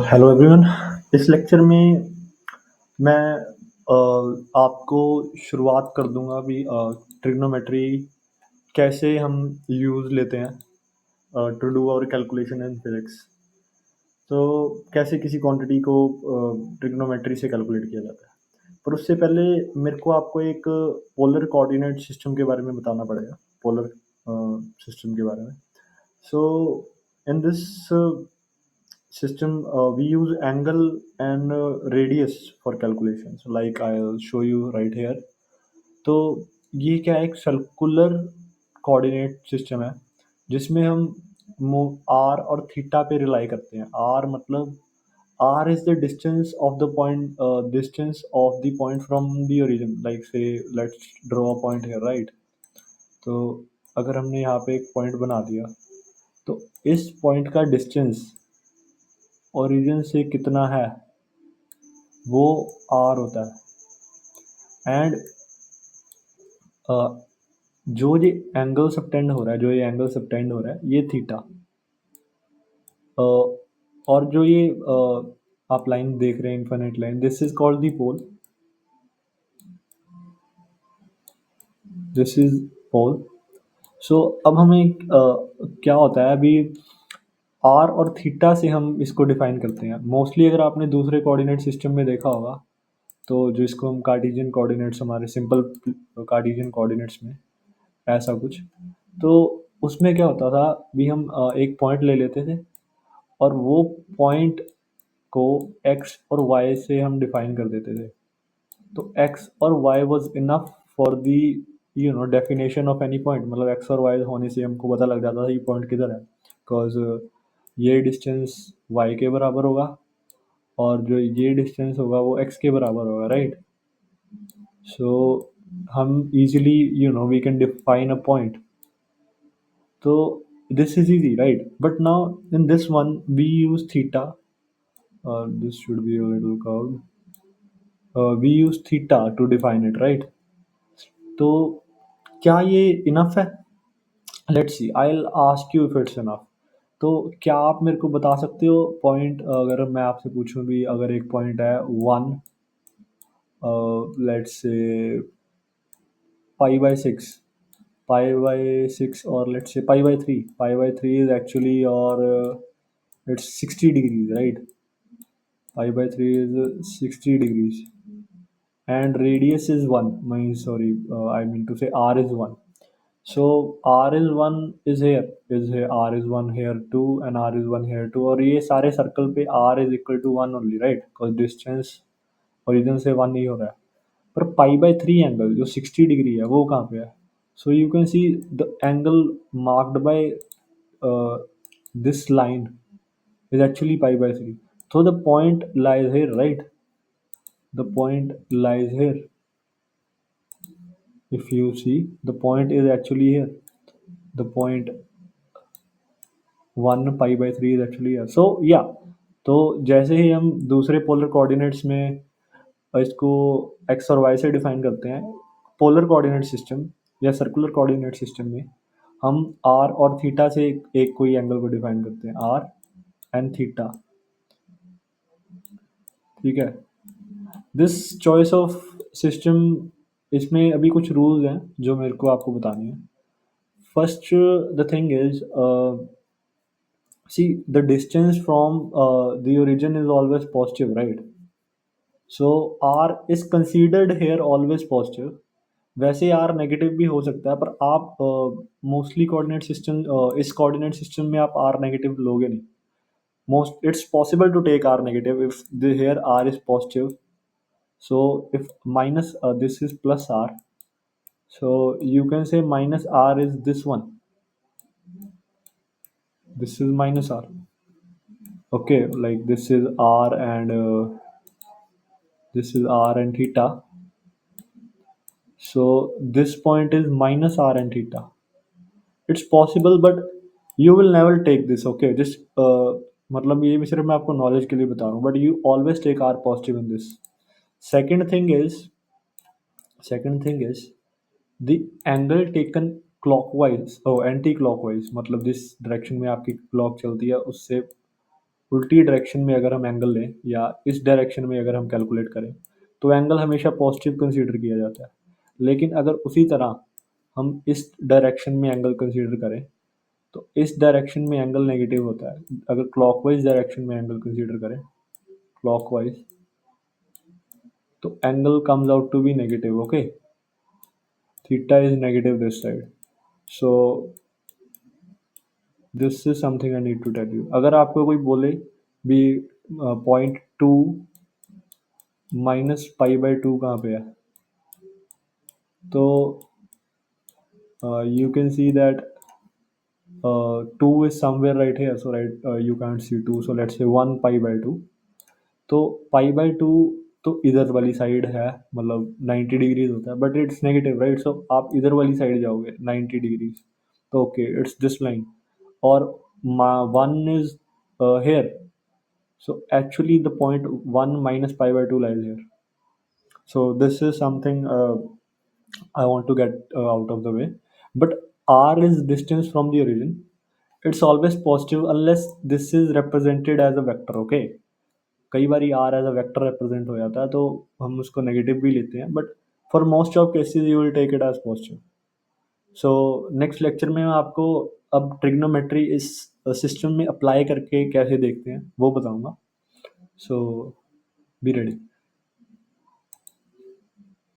Hello everyone. इस lecture में मैं आपको शुरुआत कर दूंगा अभी ट्रिग्नोमेट्री कैसे हम यूज़ लेते हैं to do our calculation in physics. तो कैसे किसी क्वांटिटी को ट्रिग्नोमेट्री से कैलकुलेट किया जाता है। पर उससे पहले मेरे को आपको एक पोलर कोऑर्डिनेट सिस्टम के बारे में बताना पड़ेगा। पोलर सिस्टम के बारे में। So in this system we use angle and radius for calculations like I'll show you right here। तो ये क्या है, एक सर्कुलर कोऑर्डिनेट सिस्टम है जिसमें हम आर और थीटा पे रिलाई करते हैं। आर मतलब R is the distance of the point, distance of the point from the origin. Like say let's draw a point here, right. तो अगर हमने यहाँ पे एक पॉइंट बना दिया तो इस पॉइंट का डिस्टेंस ओरिजिन से कितना है वो आर होता है। एंड जो ये एंगल सबटेंड हो रहा है, ये थीटा। और जो ये आप लाइन देख रहे हैं, infinite line, this is called the pole. This is pole. So अब हमें क्या होता है अभी, आर और थीटा से हम इसको डिफाइन करते हैं। मोस्टली अगर आपने दूसरे कोऑर्डिनेट सिस्टम में देखा होगा तो जो इसको हम कार्टेशियन कोऑर्डिनेट्स, हमारे सिंपल कार्टेशियन कोऑर्डिनेट्स में ऐसा कुछ, तो उसमें क्या होता था भी, हम एक पॉइंट ले लेते थे और वो पॉइंट को एक्स और वाई से हम डिफाइन कर देते थे। तो एक्स और why was enough for the definition of any point. मतलब एक्स और वाई होने से हमको पता लग जाता था ये पॉइंट किधर है, बिकॉज ये डिस्टेंस वाई के बराबर होगा और जो ये डिस्टेंस होगा वो एक्स के बराबर होगा, राइट। सो हम easily we can define a point. तो this is easy, right? But now in this one we use theta. This should be a little curved. We use theta to define it, right? तो क्या ये enough है? Let's see, I will ask you if it's enough. तो क्या आप मेरे को बता सकते हो पॉइंट, अगर मैं आपसे पूछूं भी, अगर एक पॉइंट है 1, let's say pi/6, pi/6, or let's say pi/3, pi/3 is actually, or it's 60 degrees, right? Pi/3 is 60 degrees, and radius is 1. Sorry, I mean to say r is 1. So r is 1 is here, r is 1 here too, and r is 1 here too, और ये सारे circle पे r is equal to 1 only, right? Because distance origin से 1 ही हो रहा है। पर pi/3 angle जो 60 डिग्री है वो कहाँ पे है? So you can see the angle marked by this line is actually pi/3. So the point lies here, right? The point lies here. If you see, the point is actually here. The point 1 pi/3 is actually here. So yeah, तो जैसे ही हम दूसरे polar coordinates में इसको x और Y से define करते हैं, पोलर कोऑर्डिनेट सिस्टम या सर्कुलर कोऑर्डिनेट सिस्टम में हम आर और थीटा से एक कोई एंगल को डिफाइन करते हैं, आर एंड थीटा। ठीक है। दिस चॉइस ऑफ सिस्टम, इसमें अभी कुछ रूल्स हैं जो मेरे को आपको बताने हैं। First the thing is, see, the distance from the origin is always positive, right? So r is considered here always positive। वैसे r नेगेटिव भी हो सकता है, पर आप मोस्टली कोऑर्डिनेट सिस्टम, इस कोऑर्डिनेट सिस्टम में आप r नेगेटिव लोगे नहीं। Most it's possible to take r negative if the here r is positive। So if minus, this is plus r, so you can say minus r is this one, this is minus r, okay, like this is r and this is r and theta. So this point is minus r and theta. It's possible, but you will never take this, okay? Just मतलब ये भी सिर्फ मैं आपको knowledge के लिए बता रहा हूँ, but you always take r positive in this। second thing is second thing is the angle taken clockwise anti clockwise, मतलब जिस डायरेक्शन में आपकी क्लॉक चलती है उससे उल्टी डायरेक्शन में अगर हम एंगल लें या इस डायरेक्शन में अगर हम कैलकुलेट करें तो एंगल हमेशा पॉजिटिव कंसीडर किया जाता है। लेकिन अगर उसी तरह हम इस डायरेक्शन में एंगल कंसीडर करें तो इस डायरेक्शन में एंगल नेगेटिव होता है। अगर क्लॉकवाइज डायरेक्शन में एंगल कंसीडर करें, क्लॉकवाइज, तो angle comes out to be negative. Okay, theta is negative this side, so this is something I need to tell you. अगर आपको कोई बोले भी point two minus pi by two कहाँ पे है, तो you can see that 2 is somewhere right here, so right, you can't see 2, so let's say 1 pi by 2। तो पाई बाई टू तो इधर वाली साइड है, मतलब 90 डिग्रीज होता है, बट इट्स नेगेटिव राइट, सो आप इधर वाली साइड जाओगे 90 डिग्रीज, तो ओके इट्स दिस लाइन, और 1 is here, so actually the point 1 minus pi by 2 lies here। So this is something I want to get out of the way. But r is distance from the origin. It's always positive unless this is represented as a vector। Okay, कई बार r as a vector represent हो जाता है तो हम उसको negative भी लेते हैं, but for most of cases you will take it as positive. So next lecture में मैं आपको अब ट्रिग्नोमेट्री इस सिस्टम में अप्लाई करके कैसे देखते हैं वो बताऊंगा। सो बी रेडी।